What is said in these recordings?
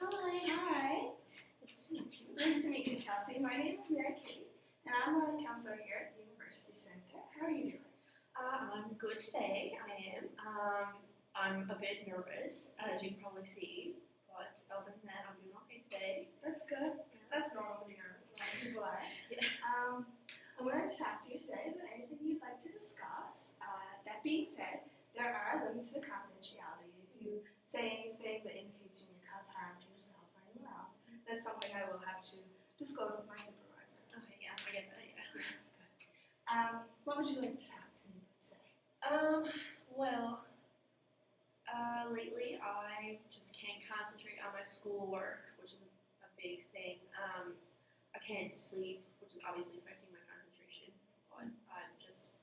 Hi. Hi, Nice to meet you. nice to meet you, Chelsea. My name is Mary Kate, and I'm a counselor here at the University Center. How are you doing? I'm good today. I am. I'm a bit nervous, as you can probably see, but other than that, I'm doing okay today. That's good. That's normal to be nervous. A lot of people are. Yeah. I'm going to talk to you today about anything you'd like to discuss. That being said, there are limits to confidentiality. If you say anything that indicates you may cause harm to yourself or anyone else, that's something I will have to disclose with my supervisor. Okay, yeah, I get that, yeah. What would you like to talk to me about today? Well, lately I just can't concentrate on my schoolwork, which is a big thing. I can't sleep, which is obviously affecting my concentration, but I just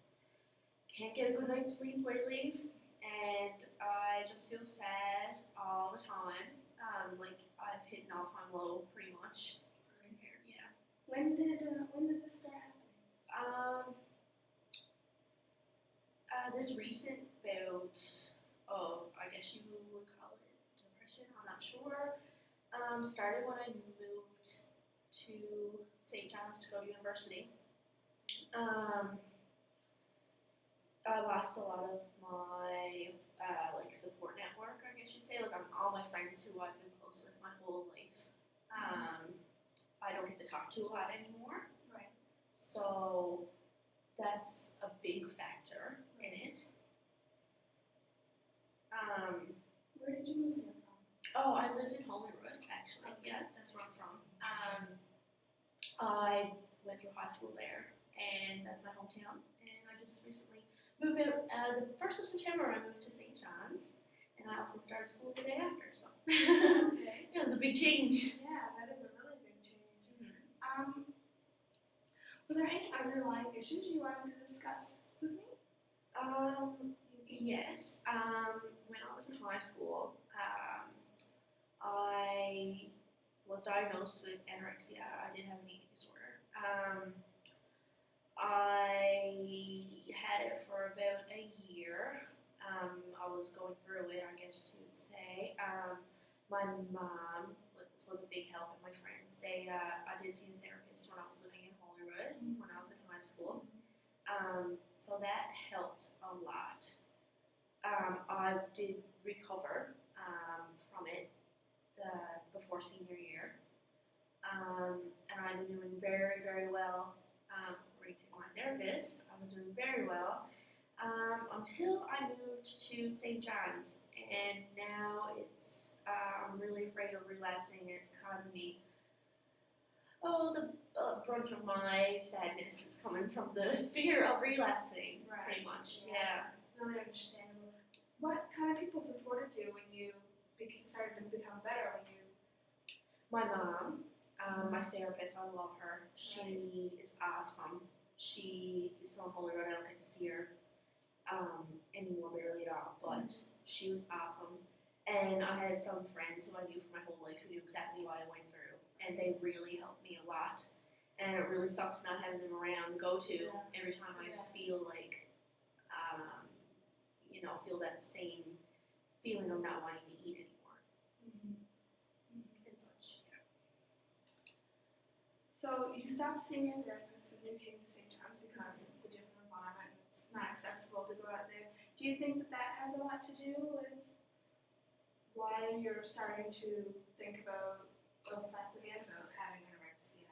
can't get a good night's sleep lately, and I just feel sad all the time. Like I've hit an all-time low pretty much. Yeah. When did this start happening? This recent bout of, I guess you would call it depression, I'm not sure, started when I moved to St. John's to go to university. I lost a lot of my like support network, I guess you'd say. Like all my friends who I've been close with my whole life. I don't get to talk to a lot anymore. Right. So that's a big factor in it. Where did you move here from? Oh, I lived in Holyrood, actually. Okay. Yeah, that's where I'm from. I went through high school there, and that's my hometown. And I just recently moved out. The 1st of September, I moved to St. John's, and I also started school the day after. So Okay. it was a big change. Yeah, that is a really big change. Were there any underlying issues you wanted to discuss with me? Yes. When I was in high school, I was diagnosed with anorexia. I did have an eating disorder. I had it for about a year. I was going through it, I guess you would say. My mom was a big help, and my friends. I did see the therapist when I was living in Holyrood, when I was in high school. So that helped a lot. I did recover from it before senior year, and I've been doing very, very well. According to my therapist, I was doing very well until I moved to St. John's, and now I'm really afraid of relapsing, and it's causing me. Oh, the brunt of my sadness is coming from the fear of relapsing, pretty much. Yeah. Really understandable. What kind of people supported you when you started to become better? My mom, my therapist, I love her. She is awesome. She is so Holyrood. I don't get to see her anymore, barely at all, but she was awesome. And I had some friends who I knew for my whole life who knew exactly what I went through, and they really helped me a lot. And it really sucks not having them around to go to every time I feel like, feel that same feeling of not wanting to eat anymore. And such, yeah. So you stopped seeing your therapist when you came to St. John's because of the different environment. It's not accessible to go out there. Do you think that has a lot to do with why you're starting to think about those thoughts again about having anorexia?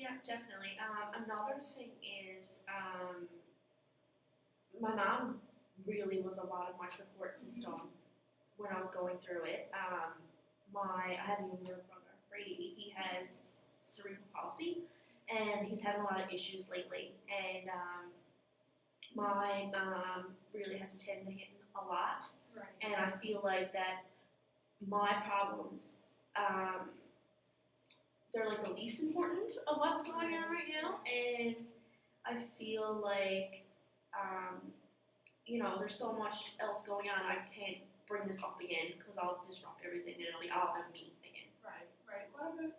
Yeah, definitely. Another thing is my mom really was a lot of my support system when I was going through it. I have a younger brother, Brady. He has cerebral palsy, and he's having a lot of issues lately. And my mom really has attended to him a lot, Right. and I feel like that my problems, they're like the least important of what's going on right now, and I feel like, there's so much else going on. I can't bring this up again because I'll disrupt everything, and it'll be all about me again. Right. What about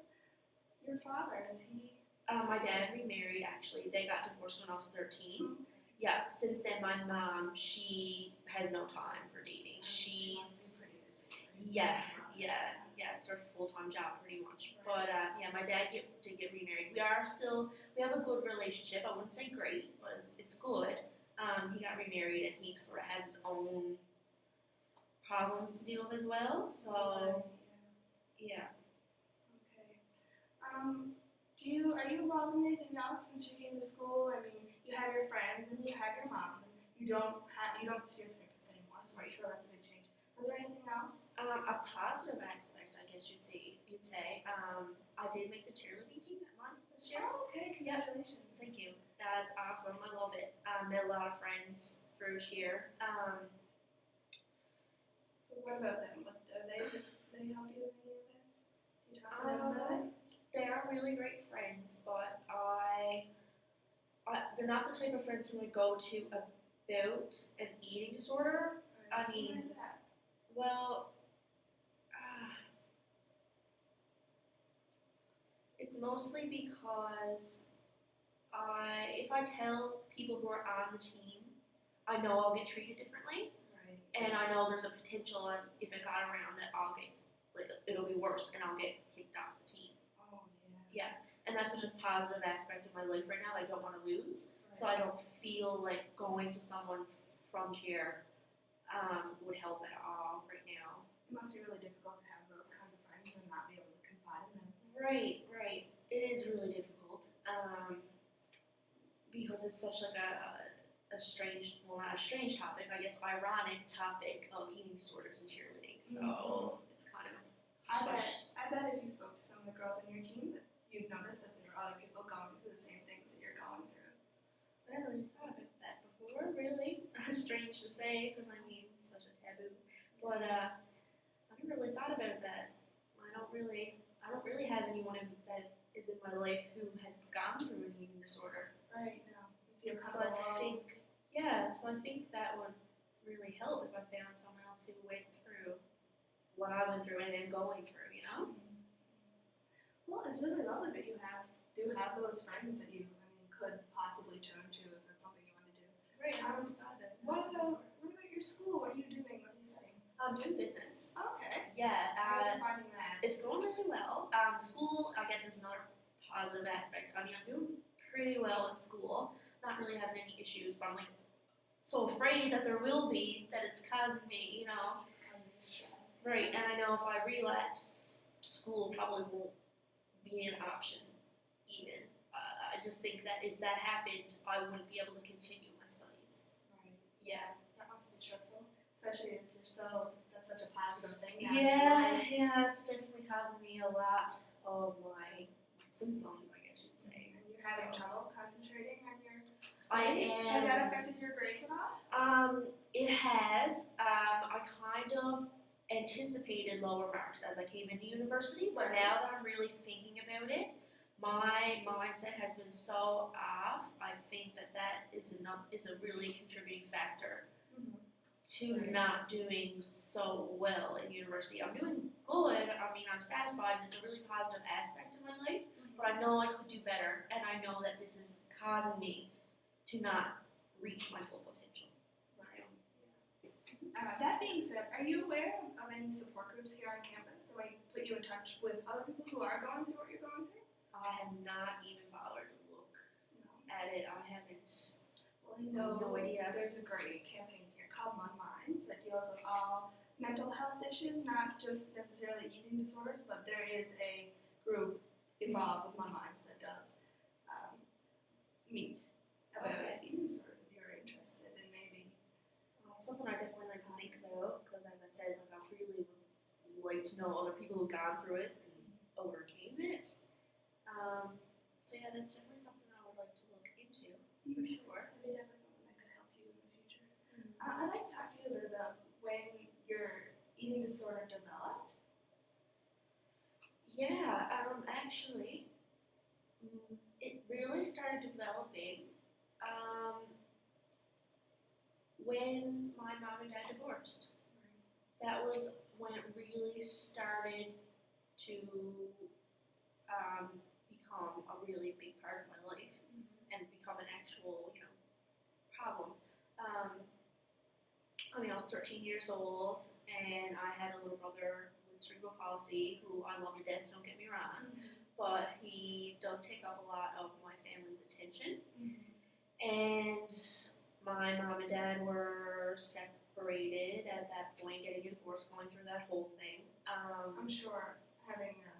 your father? Is he? My dad remarried, actually. They got divorced when I was 13. Okay. Yeah, since then, my mom, she has no time for dating. She She's, must be pretty busy. yeah, yeah, it's our full-time job pretty much. But yeah, my dad did get remarried. We have a good relationship. I wouldn't say great, but it's good. He got remarried and he sort of has his own problems to deal with as well. So Right, yeah. yeah. Okay. Are you involved in anything else since you came to school? I mean, you have your friends and you have your mom. And you don't see your therapist anymore, so I'm sure that's a big change. Was there anything else? A positive aspect, I guess you'd say. I did make the cheerleading team at Mont this year. Oh, okay, congratulations. Thank you. That's awesome. I love it. Met a lot of friends through here. So what about them? What do they help you with any of this? Do you talk to them about it? They are really great friends, but they're not the type of friends who would go to about an eating disorder. Right. I mean, Why is that? Well, it's mostly because if I tell people who are on the team, I know I'll get treated differently, Right. and I know there's a potential if it got around that it'll be worse and I'll get kicked off the team. Oh, yeah. And that's such a positive aspect of my life right now. I don't want to lose, so I don't feel like going to someone from cheer would help at all right now. It must be really difficult to have those kinds of friends and not be able to confide in them. Right. It is really difficult because it's such like a strange, well, not a strange topic, I guess, ironic topic of eating disorders and cheerleading. So it's kind of. I bet if you spoke to some of the girls on your team, that you'd notice that there are other people going through the same things that you're going through. I never really thought about that before. Really, strange to say because I mean, such a taboo. But I never really thought about that. I don't really have anyone that is in my life who has gone through an eating disorder. Right. No. You feel So I think that would really help if I found someone else who went through what I went through and am going through. Well, it's really lovely that you do have those friends that you could possibly turn to if that's something you want to do. Right. I never really thought about it. What about your school? What are you doing? What are you studying? I'm doing business. Okay. Yeah. How are you finding that? It's going really well. School, I guess, is another positive aspect. I mean, I'm doing pretty well in school. Not really having any issues, but I'm like so afraid that there will be that it's causing me, Right, and I know if I relapse, school probably won't be an option even. I just think that if that happened, I wouldn't be able to continue my studies. Right. Yeah. That must be stressful, especially if that's such a positive thing. Yeah, it's definitely causing me a lot of my symptoms, I guess you'd say. And you're having trouble concentrating on your I studies? am. Has that affected your grades at all? It has. I kind of anticipated lower marks as I came into university, but now that I'm really thinking about it, my mindset has been so off. I think that is a really contributing factor to not doing so well in university. I'm doing good. I mean, I'm satisfied, and it's a really positive aspect of my life. But I know I could do better, and I know that this is causing me to not reach my full potential. That being said, are you aware of any support groups here on campus that might put you in touch with other people who are going through what you're going through? I have not even bothered to look at it. I haven't. Well, you know, no idea. There's a great campaign here called Mud Minds that deals with all mental health issues, not just necessarily eating disorders, but there is a group involved with Mud Minds that does meet about eating disorders if you're interested in maybe. Something I definitely like to think about because, as I said, I really would like to know other people who've gone through it and overcame it. So yeah, that's definitely something I would like to look into for sure. That'd be definitely something that could help you in the future. I'd like to talk to you a bit about when your eating disorder developed. Yeah, actually, it really started developing when my mom and dad divorced. That was when it really started to become a really big part of my life and become an actual, problem. I mean, I was 13 years old, and I had a little brother with with cerebral palsy, who I love to death, don't get me wrong, but he does take up a lot of my family's attention. And my mom and dad were separated at that point, getting a divorce, going through that whole thing. I'm sure having a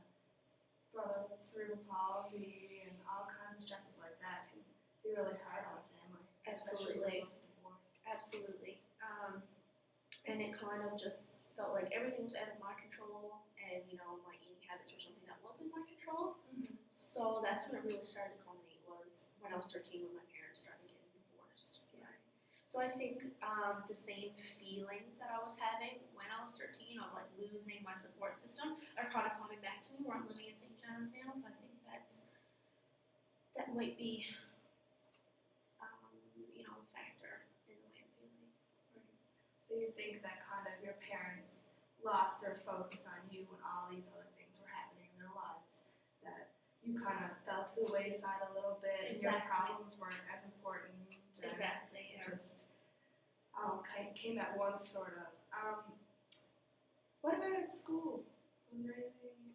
brother with cerebral palsy and all kinds of stresses like that can be really hard on a family, especially Absolutely. with a divorce. Absolutely. And it kind of just felt like everything was out of my control, and my eating habits were something that wasn't my control. So that's when it really started to culminate, was when I was 13, when my parents started getting divorced. Yeah. So I think the same feelings that I was having when I was 13 of like losing my support system are kind of coming back to me where I'm living in St. John's now. So I think that might be a factor in the way I'm feeling. So you think that kind of your parents lost their focus on you when all these other things were happening in their lives, that you kind of fell to the wayside a little bit, and your Exactly. problems weren't as important. And Exactly. it just all came at once, sort of. What about at school? Was there anything?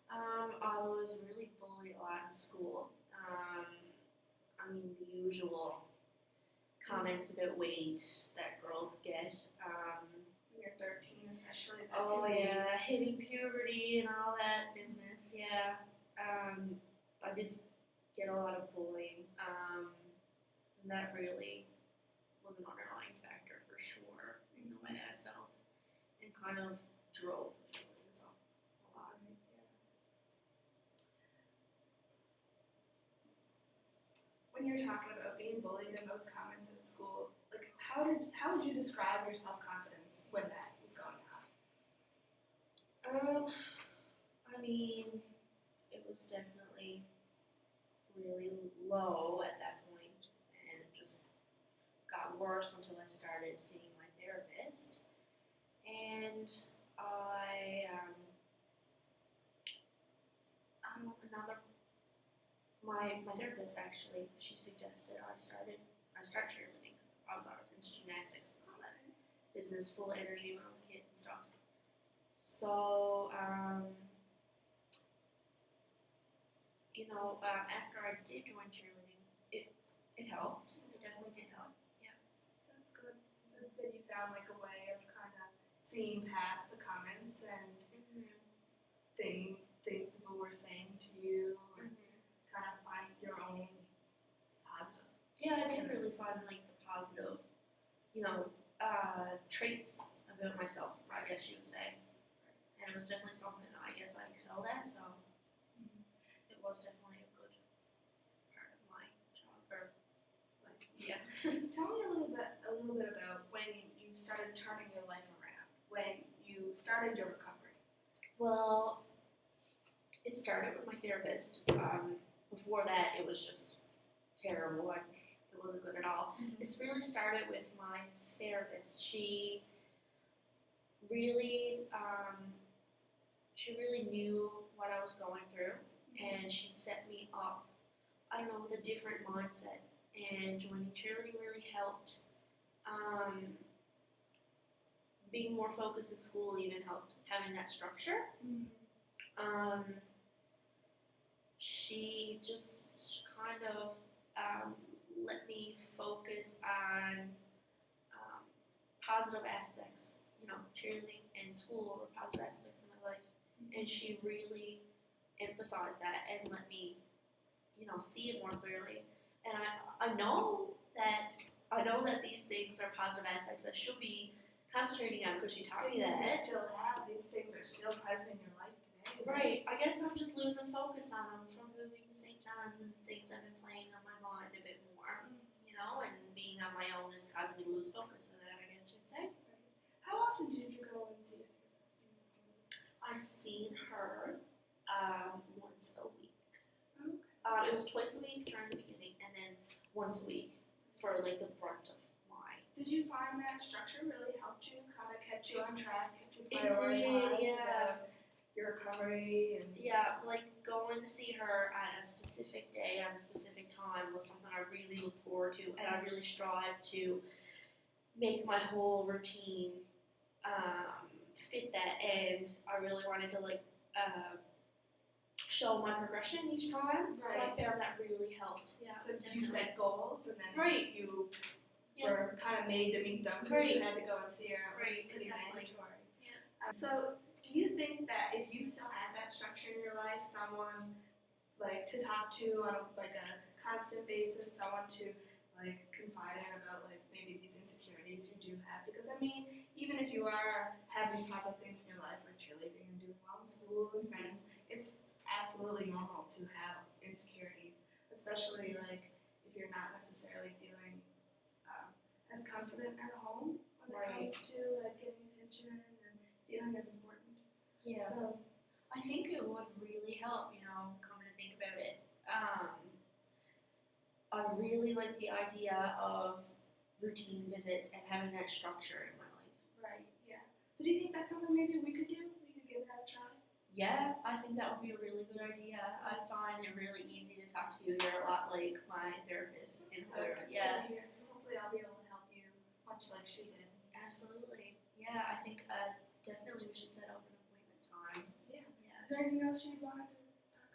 I was really bullied a lot in school. The usual comments about weight that girls get. When you're 13, especially. That Oh can be, yeah, hitting puberty and all that business. Yeah. I did get a lot of bullying. And that really was an underlying factor for sure in the way I felt, and kind of drove the feelings up a lot. When you're talking about being bullied and those comments at school, like how would you describe your self-confidence when that was going on? It was definitely really low at that point, and it just got worse until I started seeing my therapist. And I, my therapist actually, she suggested I start cheerleading because I was always into gymnastics and all that business, full of energy when I was a kid and stuff. So, after I did join cheerleading, it helped. It definitely did help. Yeah. That's good. That's good. You found like a way of kind of seeing past the comments and things people were saying to you, and kind of find your own positive. Yeah, I did really find like the positive, traits about myself, I guess you would say. And it was definitely something I guess I excelled at, so it was definitely a good part of my job or life. Yeah. Tell me a little bit about when you started turning your life around, when you started your recovery. Well, it started with my therapist. Before that, it was just terrible. Like, it wasn't good at all. This really started with my therapist. She really knew what I was going through, and she set me up, I don't know, with a different mindset. And joining cheerleading really helped. Being more focused in school even helped, having that structure. She just kind of let me focus on positive aspects, cheerleading and school were positive aspects of my life. And she really emphasized that and let me, see it more clearly. And I know that these things are positive aspects that she'll be concentrating on because she taught me that. These things are still present in your life today. Right. I guess I'm just losing focus on them from moving to St. John's, and things have been playing on my mind a bit more, and being on my own is causing me to lose focus of that, I guess you'd say. How often did you go and see a therapist? I've seen her once a week. Okay. It was twice a week during the beginning, and then once a week for like the brunt of my. Did you find that structure really helped you, kind of kept you on track, kept you It did, prioritized yeah. Your recovery? And Yeah, like going to see her at a specific day, at a specific time was something I really looked forward to, and I really strive to make my whole routine fit that. And I really wanted to show my progression each time. So I Right. found that really helped. Yeah. So definitely. you set goals and then Right. you Yeah. were kind of made to meet them because Right. you had to go and see her. It was Right, pretty exactly. mandatory. Yeah. So do you think that if you still had that structure in your life, someone like to talk to on a constant basis, someone to confide in about maybe these insecurities you do have? Because I mean, even if you have these positive things in your life like cheerleading and doing well in school and friends, it's absolutely normal to have insecurities, especially if you're not necessarily feeling as confident at home when it Right. comes to getting attention and feeling as important. Yeah. So I think it would really help, coming to think about it. I really like the idea of routine visits and having that structure in my life. right, yeah. So do you think that's something maybe we could do? We could give that a try. Yeah, I think that would be a really good idea. I find it really easy to talk to you. You're a lot like my therapist in her. That's Yeah, good to hear. So hopefully I'll be able to help you much like she did. absolutely. Yeah, I think definitely we should set up an appointment time. Yeah. Yeah. Is there anything else you wanted to talk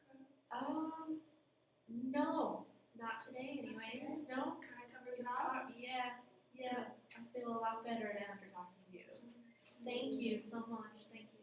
about? No, not today anyways. No. Kind of covers it all. Yeah. I feel a lot better now after talking to you. It's really nice to meet Thank you so much. Thank you.